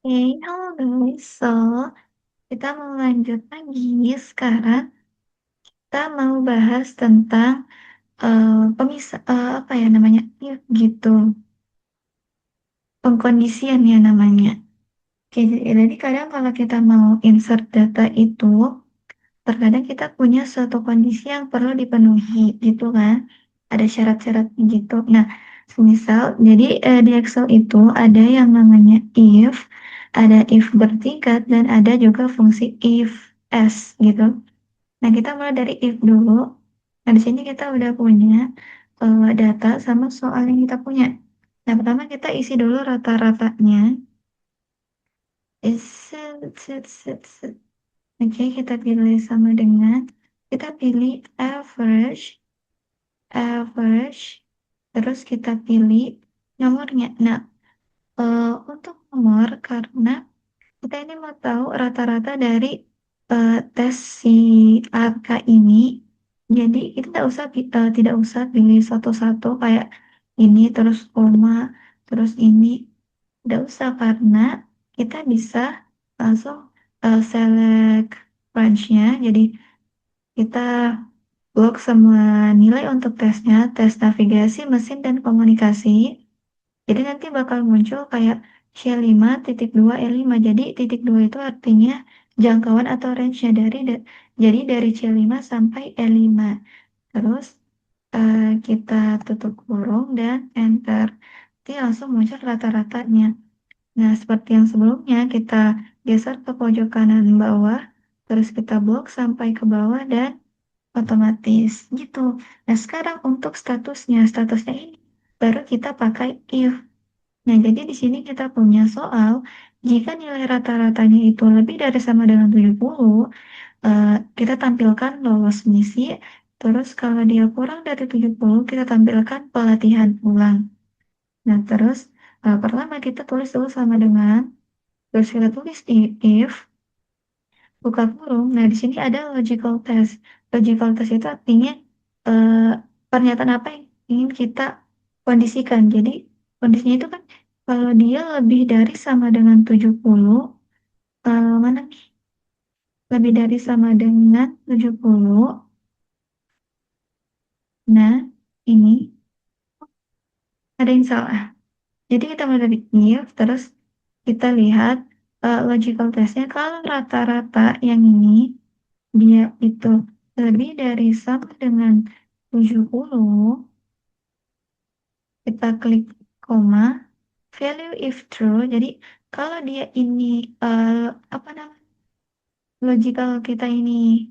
Oke, halo guys. Kita mau lanjut lagi. Sekarang kita mau bahas tentang apa ya namanya? If gitu. Pengkondisian ya namanya. Oke, jadi kadang kalau kita mau insert data itu, terkadang kita punya suatu kondisi yang perlu dipenuhi gitu kan. Ada syarat-syarat gitu. Nah, semisal jadi di Excel itu ada yang namanya if, ada if bertingkat dan ada juga fungsi if s gitu. Nah, kita mulai dari if dulu. Nah, di sini kita udah punya data sama soal yang kita punya. Nah, pertama kita isi dulu rata-ratanya. Set, set, set, set. Oke, kita pilih sama dengan, kita pilih average, terus kita pilih nomornya. Nah, untuk nomor, karena kita ini mau tahu rata-rata dari tes si angka ini, jadi kita tidak usah pilih satu-satu kayak ini, terus koma, terus ini, tidak usah karena kita bisa langsung select range-nya, jadi kita blok semua nilai untuk tesnya, tes navigasi, mesin, dan komunikasi. Jadi nanti bakal muncul kayak C5.2 E5. Jadi titik 2 itu artinya jangkauan atau range-nya jadi dari C5 sampai E5. Terus kita tutup kurung dan enter. Nanti langsung muncul rata-ratanya. Nah, seperti yang sebelumnya, kita geser ke pojok kanan bawah, terus kita blok sampai ke bawah dan otomatis gitu. Nah, sekarang untuk statusnya ini baru kita pakai if. Nah, jadi di sini kita punya soal, jika nilai rata-ratanya itu lebih dari sama dengan 70, kita tampilkan lolos misi, terus kalau dia kurang dari 70, kita tampilkan pelatihan ulang. Nah, terus pertama kita tulis dulu sama dengan, terus kita tulis di if, buka kurung. Nah, di sini ada logical test. Logical test itu artinya eh, pernyataan apa yang ingin kita kondisikan. Jadi, kondisinya itu kan kalau dia lebih dari sama dengan 70, mana nih? Lebih dari sama dengan 70. Nah, ini ada yang salah. Jadi kita mulai dari if, terus kita lihat logical testnya. Kalau rata-rata yang ini, dia itu lebih dari sama dengan 70, kita klik koma, value if true. Jadi kalau dia ini apa namanya? Logical kita ini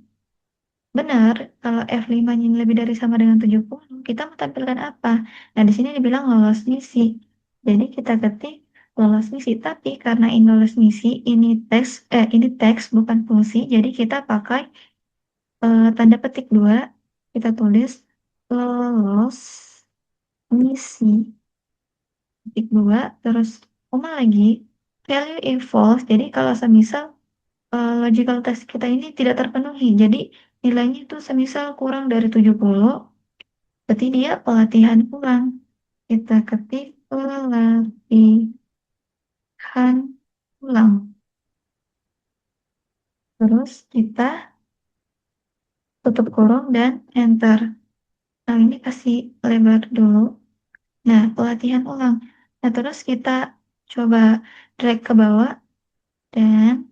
benar, kalau F5-nya ini lebih dari sama dengan 70, kita mau tampilkan apa? Nah, di sini dibilang lolos misi. Jadi kita ketik lolos misi, tapi karena ini lolos misi, ini teks bukan fungsi, jadi kita pakai tanda petik 2, kita tulis lolos misi petik 2, terus koma lagi, value if false. Jadi kalau semisal logical test kita ini tidak terpenuhi, jadi nilainya itu semisal kurang dari 70, berarti dia pelatihan ulang. Kita ketik pelatihan ulang, terus kita tutup kurung dan enter. Nah, ini kasih lebar dulu. Nah, pelatihan ulang. Nah, terus kita coba drag ke bawah dan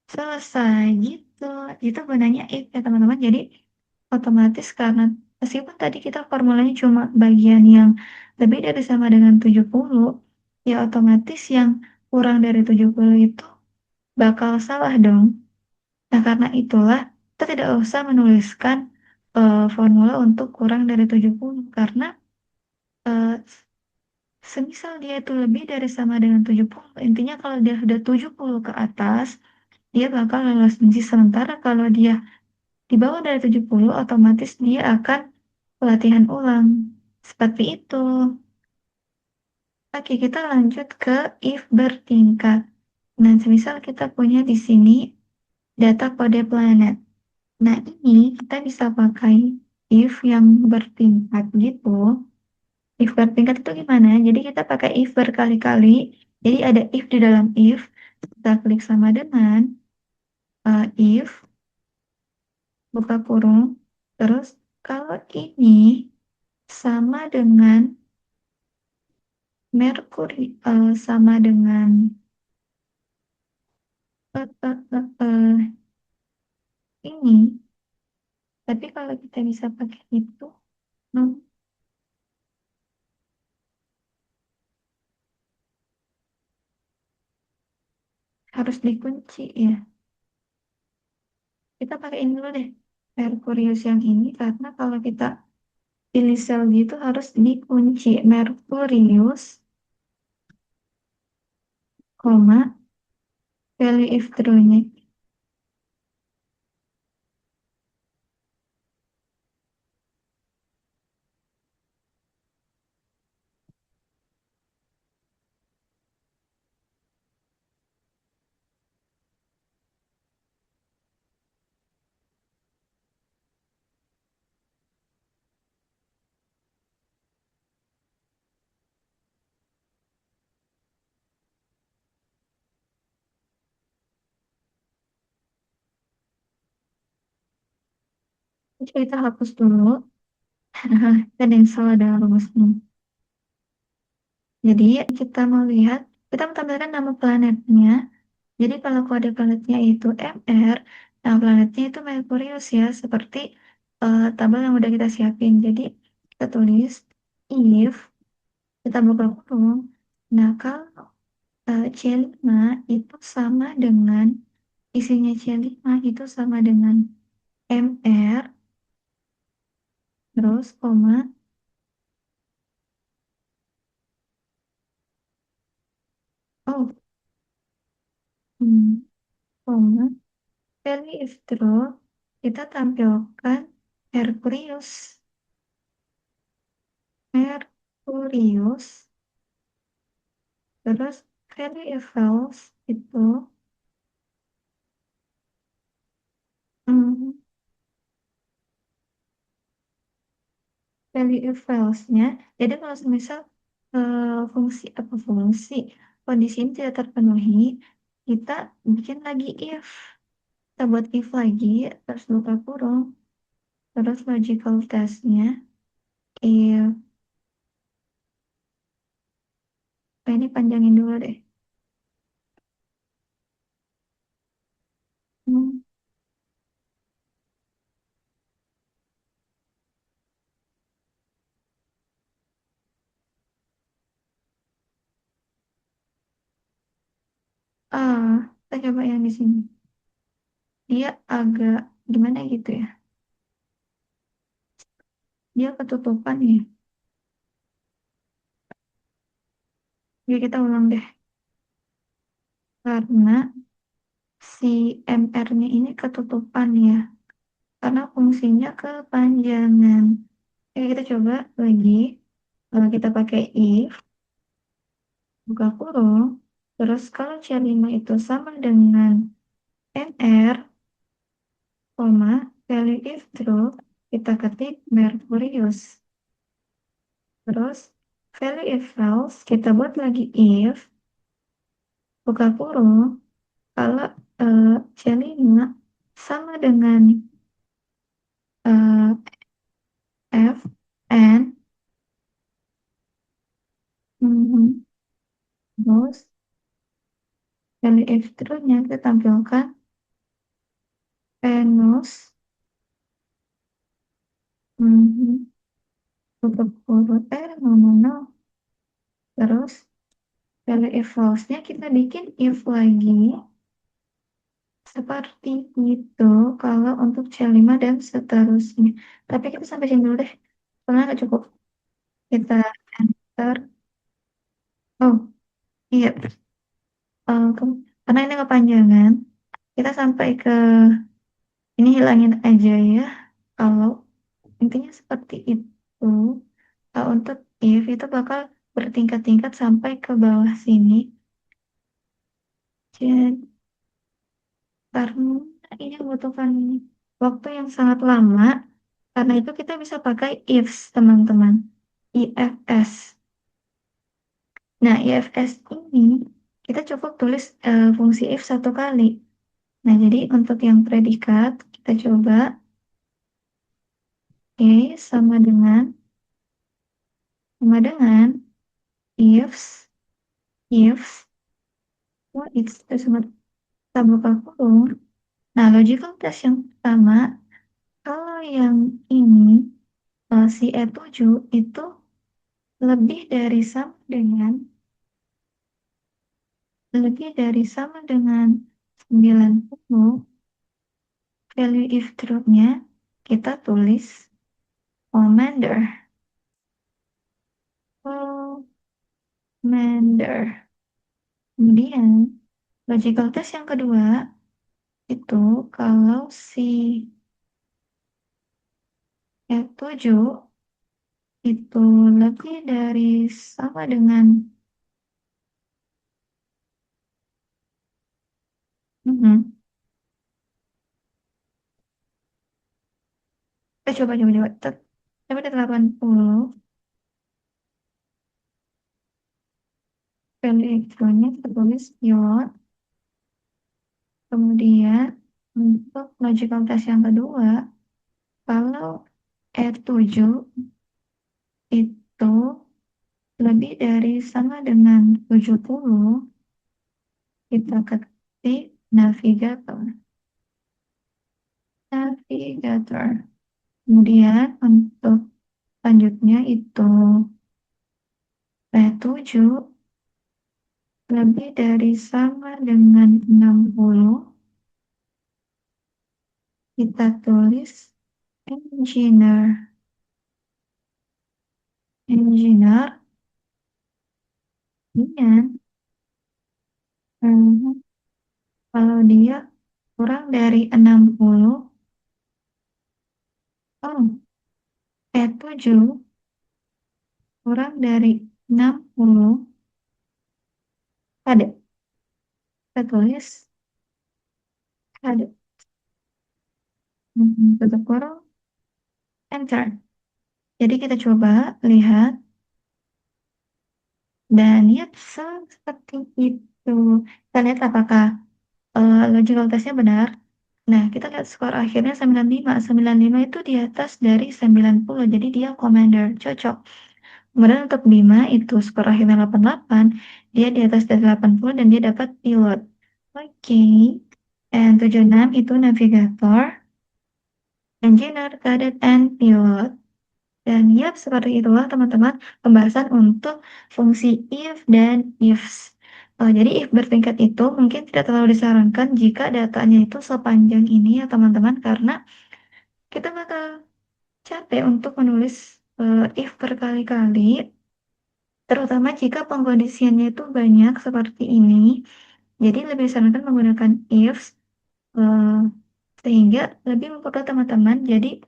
selesai gitu. Itu gunanya if ya teman-teman. Jadi otomatis karena meskipun tadi kita formulanya cuma bagian yang lebih dari sama dengan 70, ya otomatis yang kurang dari 70 itu bakal salah dong. Nah, karena itulah kita tidak usah menuliskan formula untuk kurang dari 70 karena eh, semisal dia itu lebih dari sama dengan 70, intinya kalau dia sudah 70 ke atas, dia bakal lolos misi. Sementara kalau dia di bawah dari 70, otomatis dia akan pelatihan ulang. Seperti itu. Oke, kita lanjut ke if bertingkat. Nah, semisal kita punya di sini data kode planet. Nah, ini kita bisa pakai if yang bertingkat gitu. If bertingkat itu gimana? Jadi kita pakai if berkali-kali. Jadi ada if di dalam if. kita klik sama dengan if buka kurung, terus kalau ini sama dengan Merkuri, sama dengan eh, eh, ini, tapi kalau kita bisa pakai itu, hmm, harus dikunci ya. Kita pakai ini dulu deh, Merkurius yang ini, karena kalau kita pilih sel gitu harus dikunci Merkurius, koma, value if true-nya. Jadi kita hapus dulu, dan yang salah dalam rumusnya. Jadi kita mau lihat, kita mau tambahkan nama planetnya. Jadi kalau kode planetnya itu MR, nah planetnya itu Merkurius ya, seperti tabel yang udah kita siapin. Jadi kita tulis if, kita buka kurung. Nah kalau C5 itu sama dengan, isinya C5 itu sama dengan MR, terus koma, oh, hmm, koma, value if true, kita tampilkan Merkurius. Merkurius, terus value if false itu, hmm, value if false-nya, jadi kalau misal fungsi kondisi ini tidak terpenuhi, kita bikin lagi if, kita buat if lagi, terus buka kurung, terus logical test-nya, if, ini panjangin dulu deh. Hmm, kita coba yang di sini. Dia agak gimana gitu ya? Dia ketutupan ya. Jadi kita ulang deh. Karena si MR-nya ini ketutupan ya. Karena fungsinya kepanjangan. Oke, kita coba lagi. Kalau kita pakai if, buka kurung. Terus kalau C5 itu sama dengan MR, koma, value if true, kita ketik Merkurius. Terus value if false, kita buat lagi if, buka kurung. Kalau C5 sama dengan eh, F, N, mhm, terus value F-nya kita tampilkan Venus, mhm, tutup kurung, no, no, no. Terus value if false-nya kita bikin if lagi, seperti itu kalau untuk C5 dan seterusnya. Tapi kita sampai sini dulu deh, karena nggak cukup. Kita enter. Oh, iya. Karena ini kepanjangan, kita sampai ke ini hilangin aja ya. Kalau intinya seperti itu. Untuk if itu bakal bertingkat-tingkat sampai ke bawah sini. Jadi karena ini membutuhkan waktu yang sangat lama, karena itu kita bisa pakai ifs teman-teman. IFS. Nah, IFS ini kita cukup tulis, fungsi if satu kali. Nah, jadi untuk yang predikat, kita coba, oke, sama dengan ifs, what it's tersebut kita buka kurung. Nah, logical test yang pertama, kalau yang ini, si E7 itu lebih dari sama dengan lebih dari sama dengan 90, value if true-nya kita tulis commander. Commander. Kemudian logical test yang kedua itu kalau si E7 itu lebih dari sama dengan mhm, coba coba deh 80, value if-nya kita tulis pure. Kemudian untuk logical test yang kedua, kalau E7 itu lebih dari sama dengan 70, kita ketik navigator. Navigator. Kemudian untuk selanjutnya itu P7 lebih dari sama dengan 60, kita tulis engineer. Engineer, kemudian mhm, kalau dia kurang dari 60, oh, P7 kurang dari 60, ada, kita tulis ada, tutup kurung, enter. Jadi kita coba lihat dan ya seperti itu. Kita lihat apakah logical test-nya benar. Nah, kita lihat skor akhirnya 95. 95 itu di atas dari 90, jadi dia commander, cocok. Kemudian untuk Bima itu skor akhirnya 88, dia di atas dari 80 dan dia dapat pilot. Oke. And 76 itu navigator, engineer, cadet, and pilot. Dan ya, seperti itulah teman-teman pembahasan untuk fungsi if dan ifs. Jadi if bertingkat itu mungkin tidak terlalu disarankan jika datanya itu sepanjang ini ya teman-teman, karena kita bakal capek untuk menulis if berkali-kali, terutama jika pengkondisiannya itu banyak seperti ini. Jadi lebih disarankan menggunakan ifs, eh, sehingga lebih mempermudah teman-teman. Jadi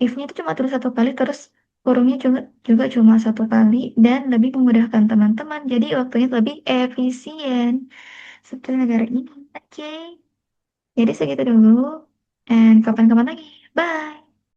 if-nya itu cuma tulis satu kali, terus kurungnya juga cuma satu kali, dan lebih memudahkan teman-teman. Jadi waktunya lebih efisien. Seperti negara ini. Oke. Jadi segitu dulu. And kapan-kapan lagi. Bye.